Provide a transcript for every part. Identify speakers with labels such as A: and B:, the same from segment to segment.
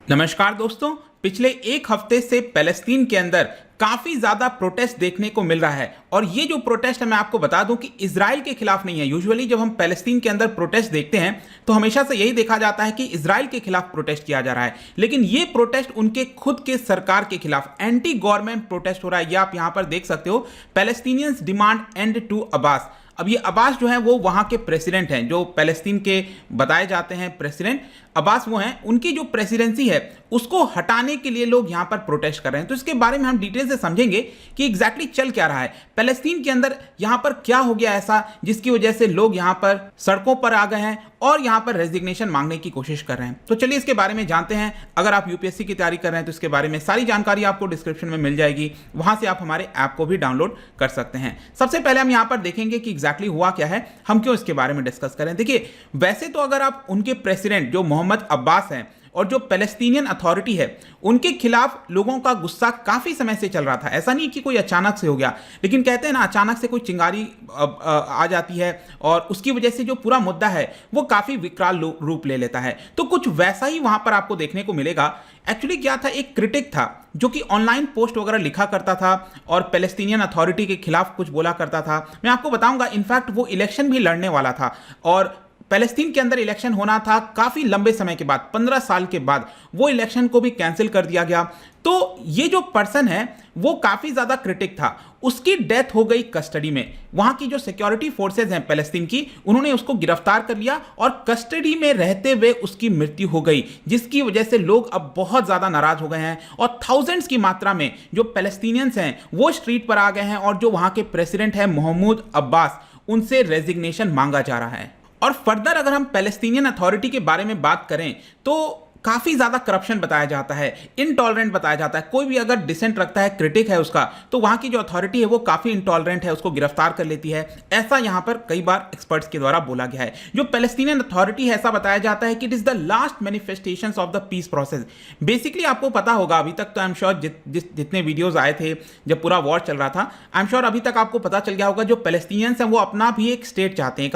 A: नमस्कार दोस्तों। पिछले एक हफ्ते से पैलेस्टीन के अंदर काफी ज्यादा प्रोटेस्ट देखने को मिल रहा है और ये जो प्रोटेस्ट है मैं आपको बता दूं कि इजराइल के खिलाफ नहीं है। यूजुअली जब हम पैलेस्टीन के अंदर प्रोटेस्ट देखते हैं तो हमेशा से यही देखा जाता है कि इजराइल के खिलाफ प्रोटेस्ट किया जा रहा है, लेकिन ये प्रोटेस्ट उनके खुद के सरकार के खिलाफ एंटी गवर्नमेंट प्रोटेस्ट हो रहा है। ये आप यहां पर देख सकते हो, Palestinians demand and to Abbas. अब ये अब्बास जो है वो वहां के प्रेसिडेंट हैं, जो पैलेस्टीन के बताए जाते हैं प्रेसिडेंट अब्बास वो हैं। उनकी जो प्रेसिडेंसी है उसको हटाने के लिए लोग यहां पर प्रोटेस्ट कर रहे हैं। तो इसके बारे में हम डिटेल से समझेंगे कि एग्जैक्टली चल क्या रहा है पैलेस्टीन के अंदर, यहां पर क्या हो गया ऐसा जिसकी वजह से लोग यहां पर सड़कों पर आ गए हैं और यहां पर रेजिग्नेशन मांगने की कोशिश कर रहे हैं। तो चलिए इसके बारे में जानते हैं। अगर आप यूपीएससी की तैयारी कर रहे हैं तो इसके बारे में सारी जानकारी आपको डिस्क्रिप्शन में मिल जाएगी, वहां से आप हमारे ऐप को भी डाउनलोड कर सकते हैं। सबसे पहले हम यहां पर देखेंगे कि एग्जैक्टली हुआ क्या है, हम क्यों इसके बारे में डिस्कस करें। देखिए, वैसे तो अगर आप उनके प्रेसिडेंट जो मोहम्मद अब्बास हैं और जो पैलेस्टीनियन अथॉरिटी है उनके खिलाफ लोगों का गुस्सा काफी समय से चल रहा था। ऐसा नहीं कि कोई अचानक से हो गया, लेकिन कहते हैं ना, अचानक से कोई चिंगारी आ जाती है और उसकी वजह से जो पूरा मुद्दा है वो काफी विकराल रूप ले लेता है। तो कुछ वैसा ही वहां पर आपको देखने को मिलेगा। एक्चुअली क्या था, एक क्रिटिक था जो कि ऑनलाइन पोस्ट वगैरह लिखा करता था और पैलेस्टीनियन अथॉरिटी के खिलाफ कुछ बोला करता था। मैं आपको बताऊंगा, इनफैक्ट वो इलेक्शन भी लड़ने वाला था और पैलेस्टीन के अंदर इलेक्शन होना था काफी लंबे समय के बाद, 15 साल के बाद वो इलेक्शन को भी कैंसिल कर दिया गया। तो ये जो पर्सन है वो काफी ज्यादा क्रिटिक था, उसकी डेथ हो गई कस्टडी में। वहां की जो सिक्योरिटी फोर्सेज हैं पैलेस्टीन की, उन्होंने उसको गिरफ्तार कर लिया और कस्टडी में रहते हुए उसकी मृत्यु हो गई, जिसकी वजह से लोग अब बहुत ज्यादा नाराज हो गए हैं और थाउजेंड्स की मात्रा में जो पैलेस्टीनियंस हैं वो स्ट्रीट पर आ गए हैं और जो वहां के प्रेसिडेंट हैं मोहम्मद अब्बास, उनसे रेजिग्नेशन मांगा जा रहा है। और फर्दर अगर हम पैलेस्टीनियन अथॉरिटी के बारे में बात करें तो काफी ज्यादा करप्शन बताया जाता है, इनटॉलरेंट बताया जाता है। कोई भी अगर डिसेंट रखता है, क्रिटिक है उसका, तो वहां की जो अथॉरिटी है वो काफी इनटॉलरेंट है, उसको गिरफ्तार कर लेती है। ऐसा यहां पर कई बार एक्सपर्ट्स के द्वारा बोला गया है। जो पैलेस्टीनियन अथॉरिटी है, ऐसा बताया जाता है कि it is the last manifestation of the peace process. Basically आपको पता होगा, अभी तक तो आई एम श्योर जितने वीडियोज आए थे जब पूरा वॉर चल रहा था, आई एम श्योर अभी तक आपको पता चल गया होगा, जो पैलेस्टीनियंस हैं वो अपना भी एक स्टेट चाहते हैं, एक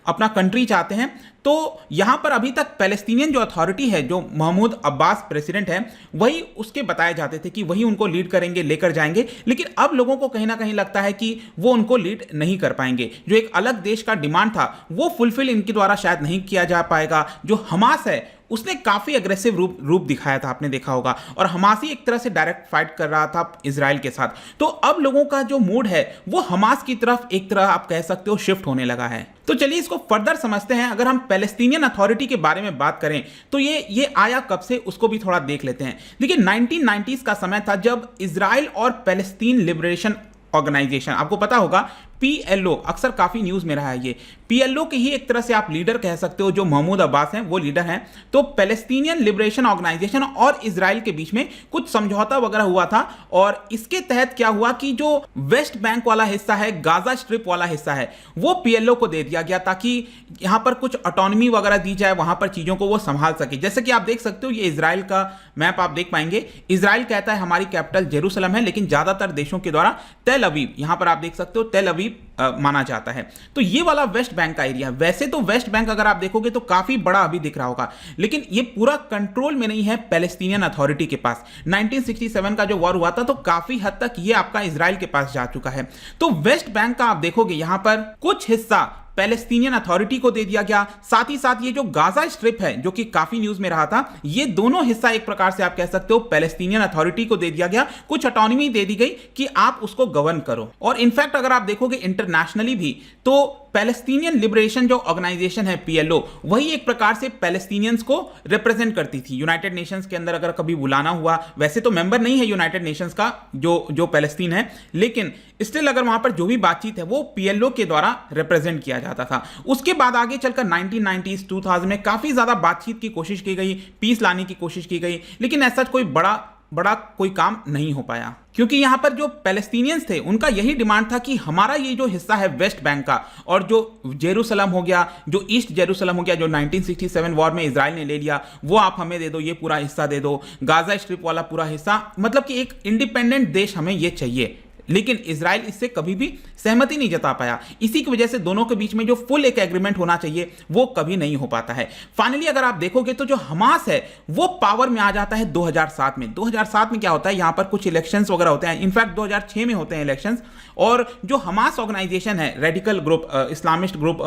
A: अपना कंट्री चाहते हैं। तो यहां पर अभी तक पैलेस्टीनियन जो अथॉरिटी है, जो महमूद अब्बास प्रेसिडेंट है, वही उसके बताए जाते थे कि वही उनको लीड करेंगे, लेकर जाएंगे। लेकिन अब लोगों को कहीं ना कहीं लगता है कि वो उनको लीड नहीं कर पाएंगे। जो एक अलग देश का डिमांड था वो फुलफिल इनके द्वारा शायद नहीं किया जा पाएगा। जो हमास है उसने काफी अग्रेसिव रूप दिखाया था, आपने देखा होगा, और हमास ही एक तरह से डायरेक्ट फाइट कर रहा था इजराइल के साथ। तो अब लोगों का जो मूड है वो हमास की तरफ एक तरह आप कह सकते हो शिफ्ट होने लगा है। तो चलिए इसको फर्दर समझते हैं। अगर हम पैलेस्टीनियन अथॉरिटी के बारे में बात करें तो ये आया कब से, उसको भी थोड़ा देख लेते हैं। देखिए, 1990s का समय था जब इजराइल और पैलेस्टीन लिबरेशन ऑर्गेनाइजेशन, आपको पता होगा PLO, अक्सर काफी न्यूज में रहा है ये। PLO के ही एक तरह से आप लीडर कह सकते हो, जो महमूद अब्बास हैं वो लीडर हैं। तो पैलेस्टीनियन लिबरेशन ऑर्गेनाइजेशन और इजराइल के बीच में कुछ समझौता वगैरह हुआ था और इसके तहत क्या हुआ कि जो वेस्ट बैंक वाला हिस्सा है, गाजा स्ट्रिप वाला हिस्सा है, वो PLO को दे दिया गया ताकि यहां पर कुछ ऑटोनॉमी वगैरह दी जाए, वहां पर चीजों को वो संभाल सके। जैसे कि आप देख सकते हो, ये इजराइल का मैप आप देख पाएंगे। इजराइल कहता है हमारी कैपिटल जेरूसलम है, लेकिन ज्यादातर देशों के द्वारा तेल अवीव, यहां पर आप देख सकते हो तेल अवीव माना जाता है। तो ये वाला वेस्ट बैंक का एरिया, वैसे तो वेस्ट बैंक अगर आप देखोगे तो काफी बड़ा अभी दिख रहा होगा, लेकिन ये पूरा कंट्रोल में नहीं है पैलेस्टीनियन अथॉरिटी के पास। 1967 का जो वॉर हुआ था तो काफी हद तक ये आपका इजराइल के पास जा चुका है। तो वेस्ट बैंक का आप देखोगे यहां पर कुछ हिस्सा पैलेस्टीनियन अथॉरिटी को दे दिया गया। साथ ही साथ ये जो गाजा स्ट्रिप है, जो कि काफी न्यूज में रहा था, ये दोनों हिस्सा एक प्रकार से आप कह सकते हो पैलेस्टीनियन अथॉरिटी को दे दिया गया। कुछ ऑटोनॉमी दे दी गई कि आप उसको गवर्न करो। और इनफैक्ट अगर आप देखोगे इंटरनेशनली भी, तो पैलेस्टीनियन लिबरेशन जो ऑर्गेनाइजेशन है PLO, वही एक प्रकार से पैलेस्टीनियंस को रिप्रेजेंट करती थी यूनाइटेड नेशंस के अंदर। अगर कभी बुलाना हुआ, वैसे तो मेंबर नहीं है यूनाइटेड नेशंस का जो पैलेस्टीन है, लेकिन स्टिल अगर वहां पर जो भी बातचीत है वो PLO के द्वारा रिप्रेजेंट किया जाता था। उसके बाद आगे चलकर 1990s 2000 में काफी ज्यादा बातचीत की कोशिश की गई, पीस लाने की कोशिश की गई, लेकिन ऐसा कोई बड़ा कोई काम नहीं हो पाया, क्योंकि यहां पर जो पैलेस्टीनियंस थे उनका यही डिमांड था कि हमारा ये जो हिस्सा है वेस्ट बैंक का, और जो जेरूसलम हो गया, जो ईस्ट जेरूसलम हो गया, जो 1967 वॉर में इजराइल ने ले लिया, वो आप हमें दे दो, ये पूरा हिस्सा दे दो। गाजा स्ट्रिप वाला पूरा हिस्सा, मतलब कि एक इंडिपेंडेंट देश हमें ये चाहिए। लेकिन इजराइल इससे कभी भी सहमति नहीं जता पाया। इसी की वजह से दोनों के बीच में जो फुल एक एग्रीमेंट होना चाहिए वो कभी नहीं हो पाता है। फाइनली अगर आप देखोगे तो जो हमास है वो पावर में आ जाता है 2007 में। 2007 में क्या होता है, यहां पर कुछ इलेक्शंस वगैरह होते हैं, इनफैक्ट 2006 में होते हैं इलेक्शंस, और जो हमास ऑर्गेनाइजेशन है, रेडिकल ग्रुप, इस्लामिस्ट ग्रुप,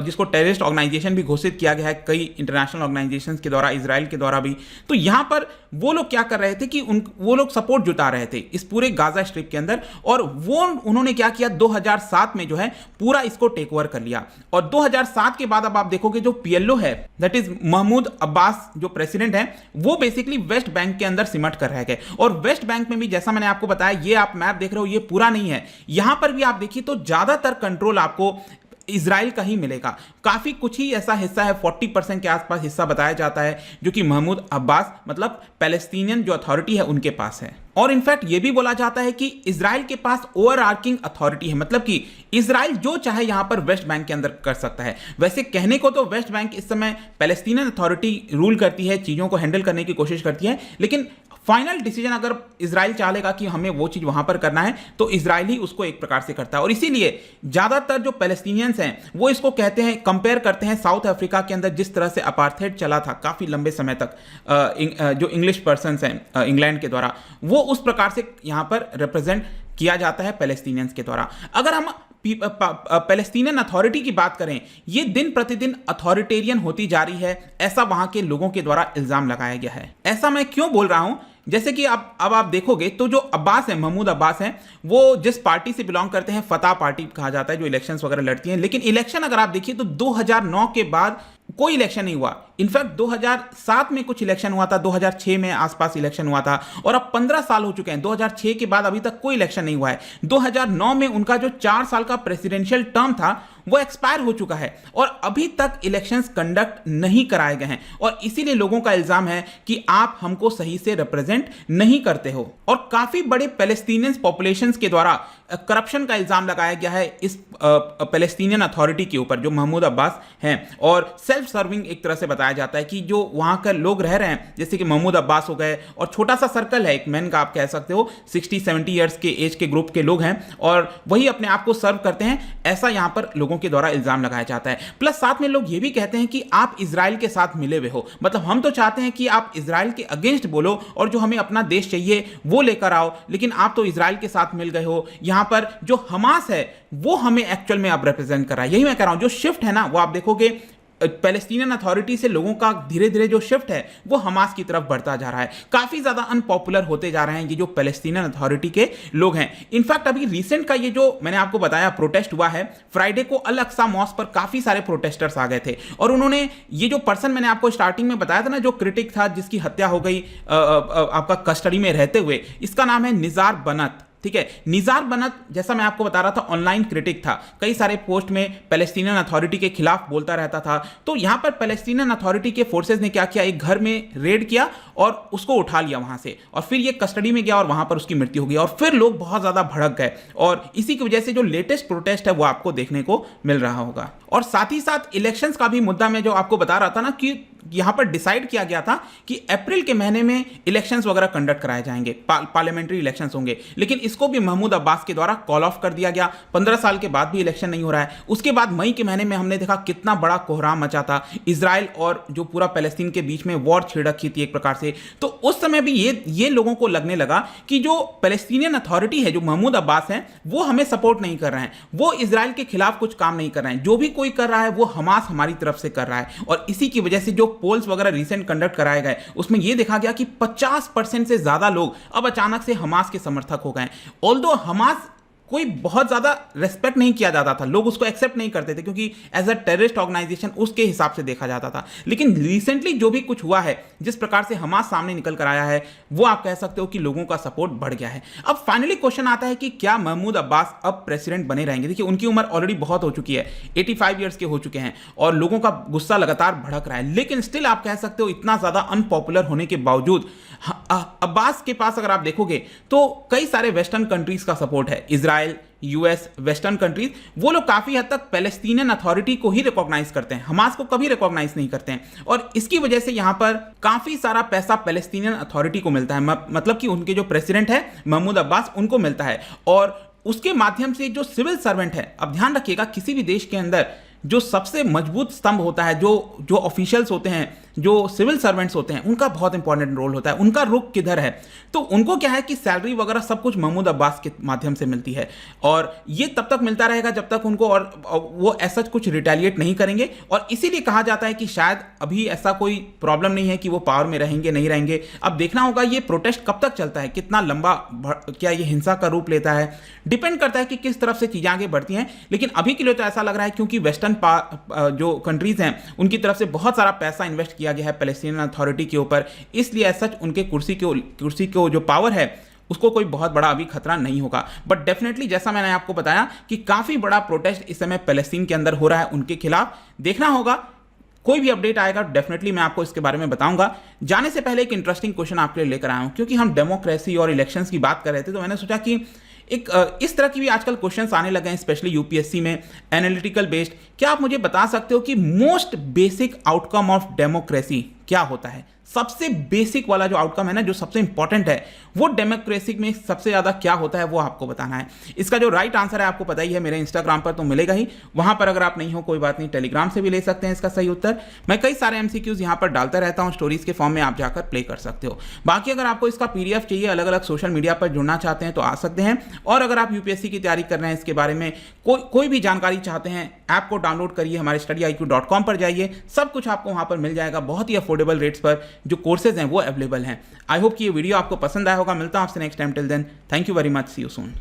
A: जिसको टेररिस्ट ऑर्गेनाइजेशन भी घोषित किया गया है कई इंटरनेशनल ऑर्गेनाइजेशंस के द्वारा, इजराइल के द्वारा भी, तो यहां पर वो लोग क्या कर रहे थे कि वो लोग सपोर्ट जुटा रहे थे इस पूरे गाजा स्ट्रिप के अंदर, और वो उन्होंने क्या किया 2007 में जो है पूरा इसको टेक ओवर कर लिया। और 2007 के बाद अब आप देखोगे जो पीएलओ है, दैट इज महमूद अब्बास जो प्रेसिडेंट है, वो बेसिकली वेस्ट बैंक के अंदर सिमट कर रह गए। और वेस्ट बैंक में भी जैसा मैंने आपको बताया, ये आप मैप देख रहे हो, ये पूरा नहीं है, यहां पर भी आप देखिए तो ज्यादातर कंट्रोल आपको इजराइल का ही मिलेगा। काफी कुछ ही ऐसा हिस्सा है, 40% के आसपास हिस्सा बताया जाता है जो कि महमूद अब्बास मतलब पैलेस्टीनियन जो अथॉरिटी है उनके पास है। और इनफैक्ट ये भी बोला जाता है कि इजराइल के पास ओवर आर्किंग अथॉरिटी है, मतलब कि इजराइल जो चाहे यहां पर वेस्ट बैंक के अंदर कर सकता है। वैसे कहने को तो वेस्ट बैंक इस समय पैलेस्टीनियन अथॉरिटी रूल करती है, चीजों को हैंडल करने की कोशिश करती है, लेकिन फाइनल डिसीजन अगर इजराइल चाहेगा कि हमें वो चीज वहां पर करना है तो इजराइल ही उसको एक प्रकार से करता है। और इसीलिए ज्यादातर जो पैलेस्टीनियंस हैं वो इसको कहते हैं, कंपेयर करते हैं साउथ अफ्रीका के अंदर जिस तरह से अपार्थेड चला था काफी लंबे समय तक, जो इंग्लिश पर्सन्स हैं इंग्लैंड के द्वारा, वो उस प्रकार से यहां पर रिप्रेजेंट किया जाता है पैलेस्टीनियंस के द्वारा। अगर हम पैलेस्टीनियन अथॉरिटी की बात करें, ये दिन प्रतिदिन अथॉरिटेरियन होती जा रही है, ऐसा वहां के लोगों के द्वारा इल्जाम लगाया गया है। ऐसा मैं क्यों बोल रहा हूं, जैसे कि अब आप देखोगे तो जो अब्बास है, महमूद अब्बास हैं, वो जिस पार्टी से बिलोंग करते हैं, फतह पार्टी कहा जाता है, जो इलेक्शंस वगैरह लड़ती हैं, लेकिन इलेक्शन अगर आप देखिए तो 2009 के बाद कोई इलेक्शन नहीं हुआ। इनफैक्ट 2007 में कुछ इलेक्शन हुआ था, 2006 में आसपास इलेक्शन हुआ था, और अब 15 साल हो चुके हैं। 2006 के बाद अभी तक कोई इलेक्शन नहीं हुआ है। 2009 में उनका जो 4 साल का प्रेसिडेंशियल टर्म था वो एक्सपायर हो चुका है, और अभी तक इलेक्शंस कंडक्ट नहीं कराए गए हैं। और इसीलिए लोगों का इल्जाम है कि आप हमको सही से रिप्रेजेंट नहीं करते हो। और काफी बड़े पैलेस्टीनियन पॉपुलेशंस के द्वारा करप्शन का इल्जाम लगाया गया है इस पैलेस्टीनियन अथॉरिटी के ऊपर जो महमूद अब्बास हैं। और सेल्फ सर्विंग एक तरह से बताया जाता है कि जो वहां के लोग रह रहे हैं, जैसे कि महमूद अब्बास हो गए, और छोटा सा सर्कल है एक मैन का, आप कह सकते हो 60-70 ईयर्स के एज के ग्रुप के लोग हैं, और वही अपने आप को सर्व करते हैं, ऐसा यहां पर लोगों के द्वारा इल्जाम लगाया जाता है। प्लस साथ में लोग ये भी कहते हैं कि आप इजराइल के साथ मिले हुए हो, मतलब हम तो चाहते हैं कि आप इजराइल के अगेंस्ट बोलो और जो हमें अपना देश चाहिए वो लेकर आओ, लेकिन आप तो इजराइल के साथ मिल गए हो। यहां पर जो हमास है वो हमें एक्चुअल में अब रिप्रेजेंट कर रहा है। यही मैं कह रहा हूं, जो शिफ्ट है ना, वो आप देखोगे पैलेस्टीनियन अथॉरिटी से लोगों का धीरे धीरे जो शिफ्ट है वो हमास की तरफ बढ़ता जा रहा है। काफी ज्यादा अनपॉपुलर होते जा रहे हैं ये जो पैलेस्टीनियन अथॉरिटी के लोग हैं। इनफैक्ट अभी रिसेंट का ये जो मैंने आपको बताया प्रोटेस्ट हुआ है, फ्राइडे को अल अक्सा मॉस्क पर काफी सारे प्रोटेस्टर्स आ गए थे, और उन्होंने ये जो पर्सन मैंने आपको स्टार्टिंग में बताया था ना, जो क्रिटिक था जिसकी हत्या हो गई आपका कस्टडी में रहते हुए, इसका नाम है निजार बनत। ठीक है, निजार बनत, जैसा मैं आपको बता रहा था, ऑनलाइन क्रिटिक था, कई सारे पोस्ट में पैलेस्टीनियन अथॉरिटी के खिलाफ बोलता रहता था। तो यहां पर पैलेस्टीनियन अथॉरिटी के फोर्सेस ने क्या किया, एक घर में रेड किया और उसको उठा लिया वहां से, और फिर ये कस्टडी में गया और वहां पर उसकी मृत्यु हो गई, और फिर लोग बहुत ज्यादा भड़क गए, और इसी की वजह से जो लेटेस्ट प्रोटेस्ट है वो आपको देखने को मिल रहा होगा। और साथ ही साथ इलेक्शंस का भी मुद्दा मैं जो आपको बता रहा था ना, कि यहां पर डिसाइड किया गया था कि अप्रैल के महीने में इलेक्शंस वगैरह कंडक्ट कराए जाएंगे, पार्लियामेंट्री इलेक्शंस होंगे, लेकिन इसको भी महमूद अब्बास के द्वारा कॉल ऑफ कर दिया गया। 15 साल के बाद भी इलेक्शन नहीं हो रहा है। उसके बाद मई के महीने में हमने देखा कितना बड़ा कोहराम मचा था, इजराइल और जो पूरा पैलेस्टीन के बीच में वॉर छिड़ रखी थी एक प्रकार से। तो उस समय भी ये लोगों को लगने लगा कि जो पैलेस्टीनियन अथॉरिटी है, जो महमूद अब्बास हैं, वो हमें सपोर्ट नहीं कर रहे हैं, वो इजराइल के खिलाफ कुछ काम नहीं कर रहे हैं, जो भी कोई कर रहा है वो हमास हमारी तरफ से कर रहा है। और इसी की वजह से जो पोल्स वगैरह रिसेंट कंडक्ट कराए गए, उसमें यह देखा गया कि 50% से ज्यादा लोग अब अचानक से हमास के समर्थक हो गए। ऑल्दो हमास कोई बहुत ज्यादा रेस्पेक्ट नहीं किया जाता था, लोग उसको एक्सेप्ट नहीं करते थे क्योंकि एज अ टेररिस्ट ऑर्गेनाइजेशन उसके हिसाब से देखा जाता था। लेकिन रिसेंटली जो भी कुछ हुआ है, जिस प्रकार से हमास सामने निकल कर आया है, वो आप कह सकते हो कि लोगों का सपोर्ट बढ़ गया है। अब फाइनली क्वेश्चन आता है कि क्या महमूद अब्बास अब प्रेसिडेंट बने रहेंगे? देखिए, उनकी उम्र ऑलरेडी बहुत हो चुकी है, 85 ईयर्स के हो चुके हैं, और लोगों का गुस्सा लगातार भड़क रहा है। लेकिन स्टिल आप कह सकते हो इतना ज्यादा अनपॉपुलर होने के बावजूद अब्बास के पास अगर आप देखोगे तो कई सारे वेस्टर्न कंट्रीज का सपोर्ट है, इजराइल, यूएस, वेस्टर्न कंट्रीज, वो लोग काफ़ी हद तक पैलेस्टीनियन अथॉरिटी को ही रिकॉग्नाइज करते हैं, हमास को कभी रिकॉग्नाइज नहीं करते हैं। और इसकी वजह से यहाँ पर काफ़ी सारा पैसा पैलेस्टीनियन अथॉरिटी को मिलता है, मतलब कि उनके जो प्रेसिडेंट है महमूद अब्बास, उनको मिलता है। और उसके माध्यम से जो सिविल सर्वेंट है, अब ध्यान रखिएगा किसी भी देश के अंदर जो सबसे मजबूत स्तंभ होता है, जो ऑफिशियल्स होते हैं, जो सिविल सर्वेंट्स होते हैं, उनका बहुत इंपॉर्टेंट रोल होता है, उनका रुख किधर है। तो उनको क्या है कि सैलरी वगैरह सब कुछ महमूद अब्बास के माध्यम से मिलती है, और ये तब तक मिलता रहेगा जब तक उनको, और वो ऐसा कुछ रिटेलिएट नहीं करेंगे। और इसीलिए कहा जाता है कि शायद अभी ऐसा कोई प्रॉब्लम नहीं है कि वो पावर में रहेंगे नहीं रहेंगे। अब देखना होगा ये प्रोटेस्ट कब तक चलता है, कितना लंबा, क्या ये हिंसा का रूप लेता है, डिपेंड करता है कि किस तरफ से चीज़ें आगे बढ़ती हैं। लेकिन अभी के लिए तो ऐसा लग रहा है क्योंकि वेस्टर्न जो कंट्रीज हैं उनकी तरफ से बहुत सारा पैसा इन्वेस्ट किया गया है पैलेस्टीनियन अथॉरिटी के ऊपर, इसलिए सच उनके कुर्सी को जो पावर है उसको कोई बहुत बड़ा अभी खतरा नहीं होगा। बट डेफिनेटली जैसा मैंने आपको बताया कि काफ़ी बड़ा प्रोटेस्ट इस समय पैलेस्टीन के अंदर हो रहा है उनके खिलाफ। देखना होगा, कोई भी अपडेट आएगा डेफिनेटली मैं आपको इसके बारे में बताऊंगा। जाने से पहले एक इंटरेस्टिंग क्वेश्चन आपके लिए लेकर आया हूं, क्योंकि हम डेमोक्रेसी और इलेक्शंस की बात कर रहे थे, तो मैंने सोचा कि एक इस तरह की भी आजकल क्वेश्चंस आने लगे हैं, स्पेशली यूपीएससी में, एनालिटिकल बेस्ड। क्या आप मुझे बता सकते हो कि most basic outcome of democracy क्या होता है? सबसे बेसिक वाला जो आउटकम है ना, जो सबसे इंपॉर्टेंट है, वो डेमोक्रेसी में सबसे ज़्यादा क्या होता है वो आपको बताना है। इसका जो राइट आंसर है आपको पता ही है, मेरे इंस्टाग्राम पर तो मिलेगा ही, वहां पर अगर आप नहीं हो कोई बात नहीं, टेलीग्राम से भी ले सकते हैं इसका सही उत्तर। मैं कई सारे एमसीक्यूज यहाँ पर डालता रहता हूँ स्टोरीज के फॉर्म में, आप जाकर प्ले कर सकते हो। बाकी अगर आपको इसका पीडीएफ चाहिए, अलग अलग सोशल मीडिया पर जुड़ना चाहते हैं तो आ सकते हैं। और अगर आप यूपीएससी की तैयारी कर रहे हैं, इसके बारे में कोई भी जानकारी चाहते हैं, ऐप को डाउनलोड करिए, हमारे studiiq.com पर जाइए, सब कुछ आपको वहां पर मिल जाएगा बहुत ही अफोर्डेबल रेट्स पर। जो कोर्सेज हैं वो अवेलेबल हैं। आई होप कि ये वीडियो आपको पसंद आया होगा। मिलता हूं आपसे next time. Till then, thank you very much, see you soon.